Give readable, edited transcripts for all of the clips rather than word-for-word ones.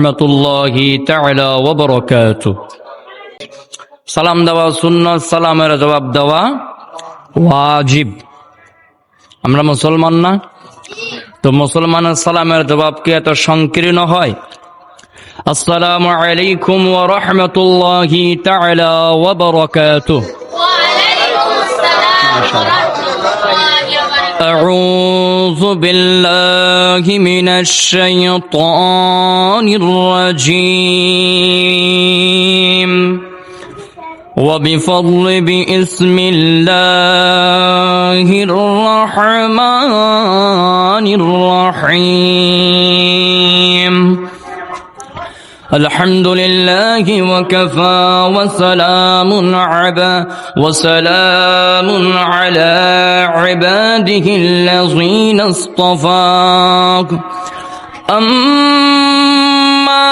রাহমাতুল্লাহি তাআলা ওয়া বারাকাতুহু। সালাম দেওয়া সুন্নাত, সালামের জবাব দেওয়া ওয়াজিব। আমরা মুসলমান না? তো মুসলমানের সালামের জবাব কি এত সংকীর্ণ হয়? আসসালামু আলাইকুম ওয়া রাহমাতুল্লাহি তাআলা ওয়া বারাকাতুহু। أعوذ بالله من الشيطان الرجيم وبفضل باسم الله الرحمن الرحيم الحمد لله وكفى وسلام على عباده الذين اصطفى أما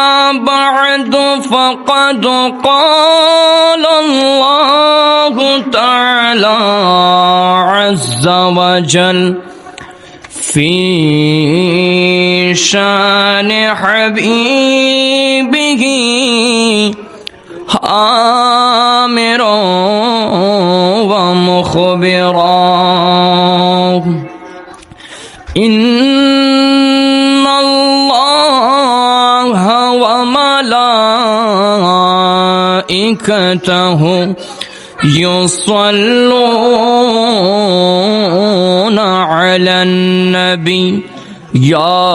بعد فقد قال الله تعالى عز وجل في شان حبيبه آمرا ومخبرا إن الله وملائكته يصلون على النبي يا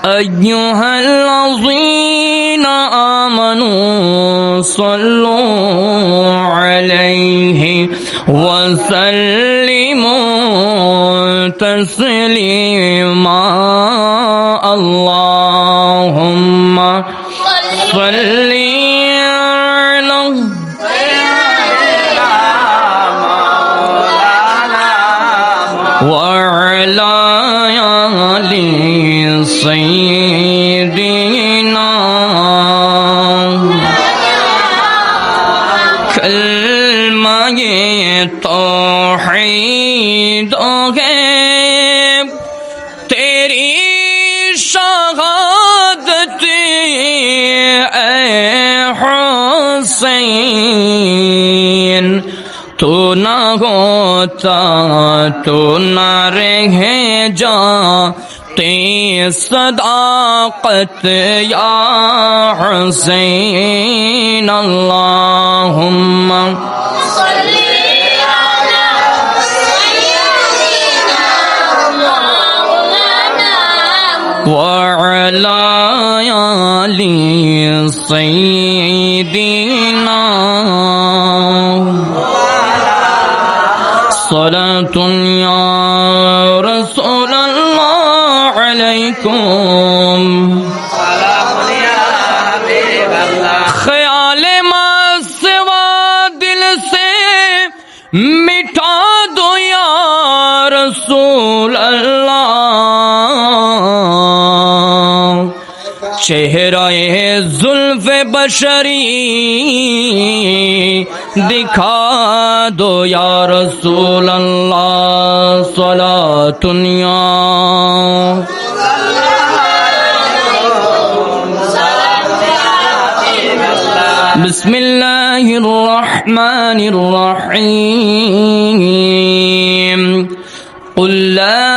أيها الذين آمنوا صلوا عليه وسلموا تسليما اللهم صل وعلى آل سيدنا كلمة توحید ہے تیری شہادت اے حسین تو نہ ہوتا تو نہ رہ جاتے صداقت یا حسین اللہم صلی علی سیدنا مولانا وعلی آل سیدنا صلاة یا رسول اللہ علیکم خیال ما سوا دل سے مٹا دو یا رسول اللہ چہرہ زلف بشری دکھا دو یا رسول اللہ صلاۃ یا بسم اللہ الرحمن الرحیم قل لا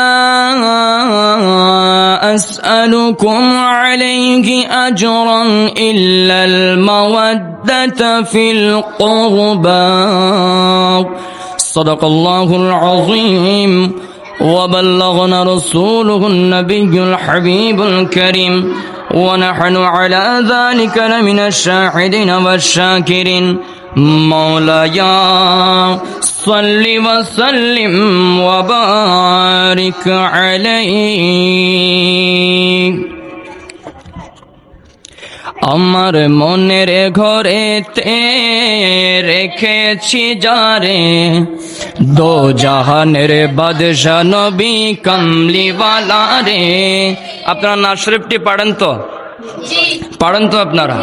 أسألكم عليه أجرا إلا المودة في القربى صدق الله العظيم وبلغنا رسوله النبي الحبيب الكريم ونحن على ذلك لمن الشاهدين والشاكرين مولاي صل وسلم وبارك عليه আমার মনের ঘরেতে রেখেছি যারে দো জাহানের বাদশা নবী কামলিওয়ালা রে। আপনারা নাজ শরীফটি পড়েন তো? পারেন তো আপনারা?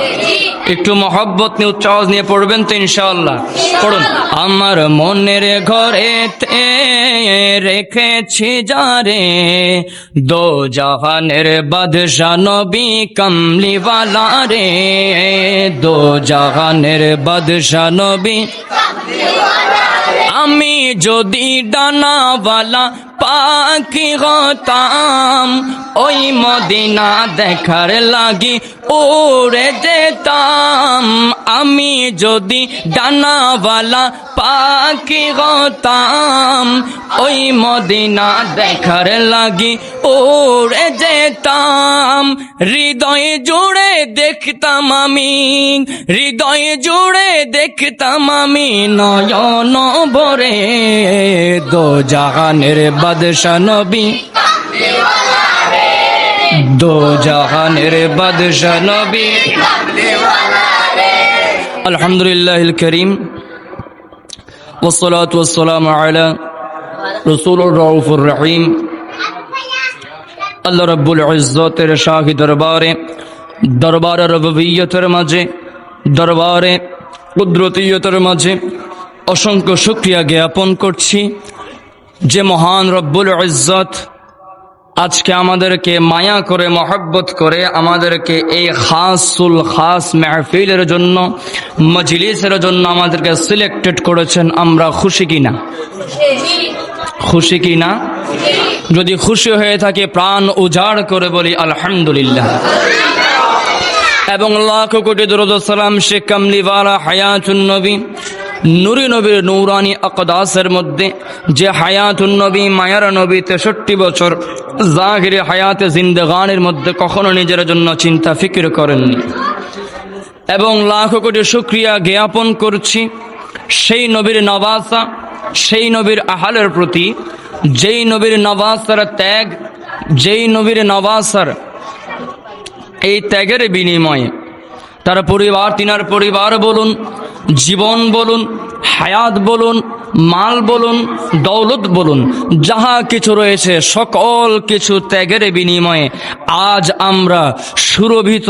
একটু মহব্বত নিয়ে উচ্চ আওয়াজ নিয়ে পড়বেন তো ইনশাআল্লাহ। পড়ুন। আমার মনের ঘরেতে রেখেছি যারে, দো জাহানের বাদশা নবী কামলিওয়ালা রে, দো জাহানের বাদশা নবী। আমি যদি ডানাওয়ালা পাখি হতাম, ওই মদিনা দেখার লাগি উড়ে যেতাম। আমি যদি ডানাওয়ালা পাখি হতাম, ওই মদিনা দেখার লাগি উড়ে যেতাম। হৃদয় জুড়ে দেখতাম আমি, হৃদয় জুড়ে দেখতাম আমি নয়ন ভরে, দো জাহানের বাদশা নবী, দো জাহানের বাদশা নবী। আলহামদুলিল্লাহিল করিম ওয়াসসালাতু ওয়াসসালামু আলা রাসূলির রাউফুর রহিম। আল্লাহ রাব্বুল ইজ্জতের শাহী দরবারে, দরবারে রুবুবিয়্যতের মাঝে, দরবারে কুদরতিয়তের মাঝে অসংখ্য শুকরিয়া জ্ঞাপন করছি যে মহান রব্বুল ইজ্জত আজকে আমাদেরকে মায়া করে মহব্বত করে আমাদেরকে এই খাসুল খাস মাহফিলের জন্য, মজলিসের জন্য আমাদেরকে সিলেক্টেড করেছেন। আমরা খুশি কিনা? খুশি কিনা? যদি খুশি হয়ে থাকে প্রাণ উজাড় করে বলি আলহামদুলিল্লাহ। এবং লাখ কোটি দরুদ ও সালাম শেখ কামলিওয়ালা হায়াতুন নবী নুরি নবীর নূরানি আকদাসের মধ্যে, যে হায়াতুন নবী মায়ার নবী 63 বছর জাহিরে হায়াতে জিন্দেগানির মধ্যে কখনো নিজের জন্য চিন্তা ফিকির করেননি। এবং লাখ কোটি শুকরিয়া জ্ঞাপন করছি সেই নবীর নওয়াসা, সেই নবীর আহালের প্রতি, যেই নবীর নওয়াসার ত্যাগ, যেই নবীর নওয়াসার এই ত্যাগের বিনিময়ে তার পরিবার, তিনার পরিবার বলুন, জীবন বলুন, হায়াত বলুন, মাল বলুন, দৌলত বলুন, যাহা কিছু রয়েছে সকল কিছু ত্যাগের বিনিময়ে আজ আমরা সুরভিত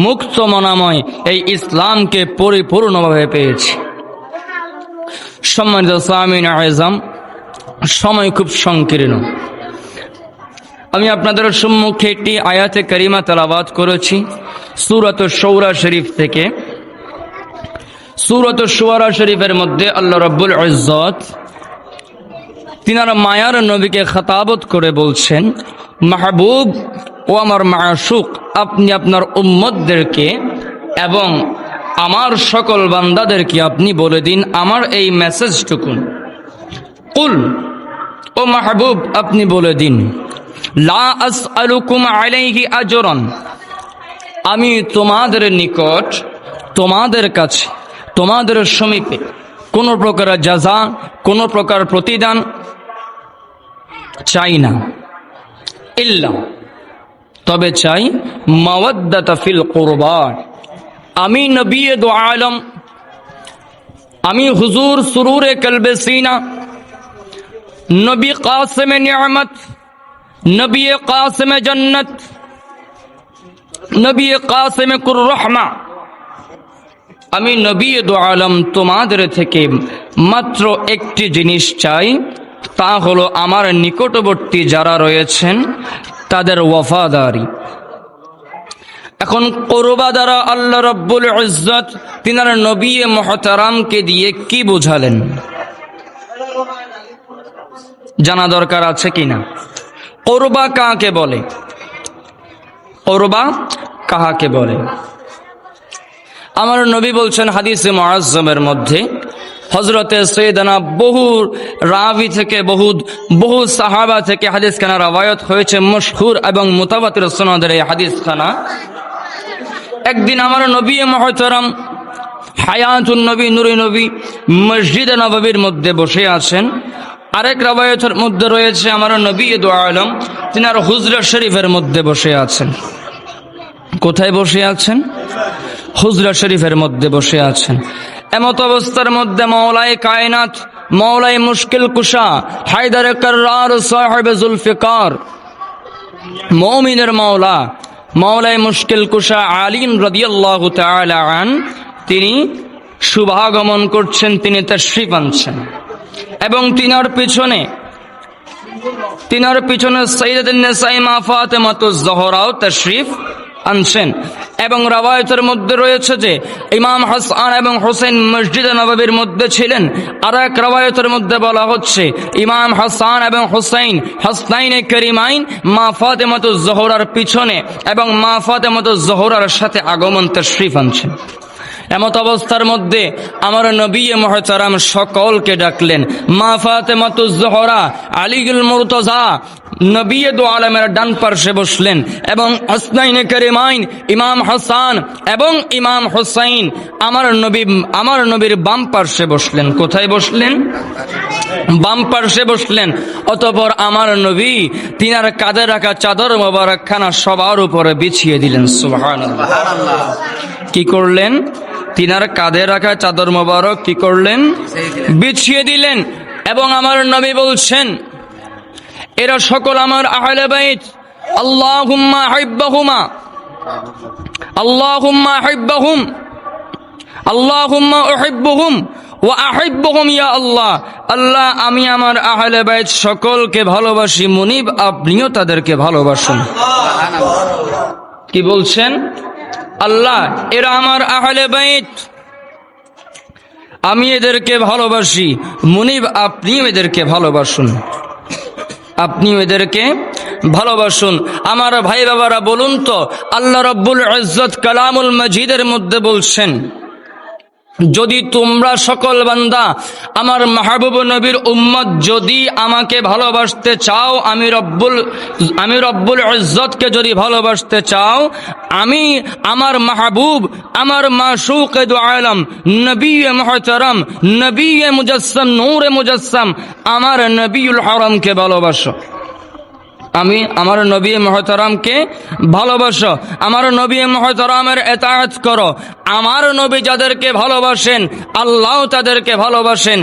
মুক্ত মনাময় এই ইসলামকে পরিপূর্ণভাবে পেয়েছি। সম্মানিত সামিন আযম, সময় খুব সংকীর্ণ। আমি আপনাদের সম্মুখে একটি আয়াতে কারিমা তেলাওয়াত করেছি সূরাত শুরা শরীফ থেকে। সূরাত শুরা শরীফের মধ্যে আল্লাহ রাব্বুল ইজ্জত তিনার মায়ার নবীকে খেতাবত করে বলছেন, মাহবুব ও আমার মাশূক, আপনি আপনার উম্মতদেরকে এবং আমার সকল বান্দাদেরকে আপনি বলে দিন আমার এই মেসেজটুকু। কুল, ও মাহবুব আপনি বলে দিন, লা আসআলুকুম আলাইহি আজরান, আমি তোমাদের নিকট, তোমাদের কাছে, তোমাদের সমীপে কোনো প্রকার জাযা, কোনো প্রকার প্রতিদান চাই না। ইল্লা, তবে চাই মাওয়াদ্দাতা ফিল কুরবা। আমি নবী দু আলম, আমি হুজুর সুরুরে কলবে সিনা, নবী কাসিম নিয়ামত, নবী কাসিম জন্নত, নবী কাসিম কুর রহমা, আমি নবী দু আলম তোমাদের থেকে মাত্র একটি জিনিস চাই, তা হলো আমার নিকটবর্তী যারা রয়েছেন তাদের ওয়াফাদারি। এখন কুরবা দ্বারা আল্লাহ রাব্বুল ইজ্জত তিনার নবী মুহতারামকে দিয়ে কি বোঝালেন জানা দরকার আছে কিনা? কুরবা কাকে বলে? কুরবা কাকে বলে? আমার নবী বলছেন হাদিসে মুআজ্জামের মধ্যে, হযরতে সৈয়দনা বহু রাবি থেকে, বহু সাহাবা থেকে হাদিস খানা রওয়ায়াত হয়েছে, মশহুর এবং মুতাওয়াতির সনদের এই হাদিস খানা। একদিন আমার নবী মুহতারাম হায়াতুন নবী নূরে নবী মসজিদে নববীর মধ্যে বসে আছেন। আরেক রওয়ায়াতের মধ্যে রয়েছে আমার নবী দু আলম তিনার হুজরা শরীফের মধ্যে বসে আছেন। কোথায় বসে আছেন? হুজরা শরীফের মধ্যে বসে আছেন। এমত অবস্থার মধ্যে মাওলায়ে কায়নাত, মাওলায়ে মুশকিল কুশা, হায়দারে কাররার, সাহেবে জুলফিকার, মুমিনের মাওলা মাওলাই মুশকিল কুশা আলী রাদিয়াল্লাহু তাআলা আন তিনি শুভাগমন করছেন, তিনি তাশরীফ আনছেন এবং তিনার পিছনে সাইয়্যিদাতুন নিসা মা ফাতেমাতুজ জোহরাও তাশরীফ আনছেন। এবং রাওয়ায়াতের মধ্যে রয়েছে যে ইমাম হাসান এবং হুসাইন মসজিদে নববীর মধ্যে ছিলেন। আর এক রাওয়ায়াতের মধ্যে বলা হচ্ছে ইমাম হাসান এবং হুসাইন হাসনাইনে কারিমাইন মা ফাতেমাতুজ জোহরার পিছনে এবং মা ফাতেমাতুজ জোহরার সাথে আগমন তাশরীফ আনছেন। এমত অবস্থার মধ্যে আমার নবী মুহতারাম সকলকে ডাকলেন। মা ফাতেমাতুজ জোহরা আলীউল মুরতাজা নবী দু আলমের ডান পার্শ্বে বসলেন এবং হাসনাইনে কারিমাইন ইমাম হাসান এবং ইমাম হুসাইন আমার নবীর বাম পার্শ্বে বসলেন। কোথায় বসলেন? বাম পার্শ্বে বসলেন। অতঃপর আমার নবী তিনার কাঁধে রাখা চাদর মোবারকখানা সবার উপরে বিছিয়ে দিলেন। সুবহানাল্লাহ। কি করলেন? তিনার কাঁধে রাখা চাদর মোবারক কি করলেন? বিছিয়ে দিলেন। এবং আমার নবী বলছেন এরা সকল আমার আহলে বাইত, আল্লাহুম্মা হিব্বাহুমা, আল্লাহুম্মা হিব্বাহুম, আল্লাহুম্মা উহিব্বুহুম ওয়া আহিব্বুহুম ইয়া আল্লাহ। আল্লাহ, আমি আমার আহলে বাইত সকলকে ভালোবাসি, মুনিব আপনিও তাদেরকে ভালোবাসুন। কি বলছেন? আল্লাহ, এরা আমার আহলে বাইত, আমি এদেরকে ভালোবাসি, মুনিব আপনিও এদেরকে ভালোবাসুন, আপনিও এদেরকে ভালোবাসুন। আমার ভাই বাবারা বলুন তো, আল্লাহ রাব্বুল ইজ্জত কালামুল মাজিদের মধ্যে বলছেন যদি তোমরা সকল বান্দা আমার মাহবুব নবীর উম্মত যদি আমাকে ভালোবাসতে চাও, আমি রব্বুল ইজ্জতকে যদি ভালোবাসতে চাও, আমি আমার মাহবুব, আমার মাশউক দু আলম, নবী মুহতারাম, নবী মুজাসসাম, নূরে মুজাসসাম, আমার নবীউল হারামকে ভালোবাসো। আমি আমার নবী মুহতারামকে ভালোবাসো, আমার নবী মুহতারামের ইতাআত করো। আমার নবী যাদেরকে ভালোবাসেন আল্লাহ তাদেরকে ভালোবাসেন।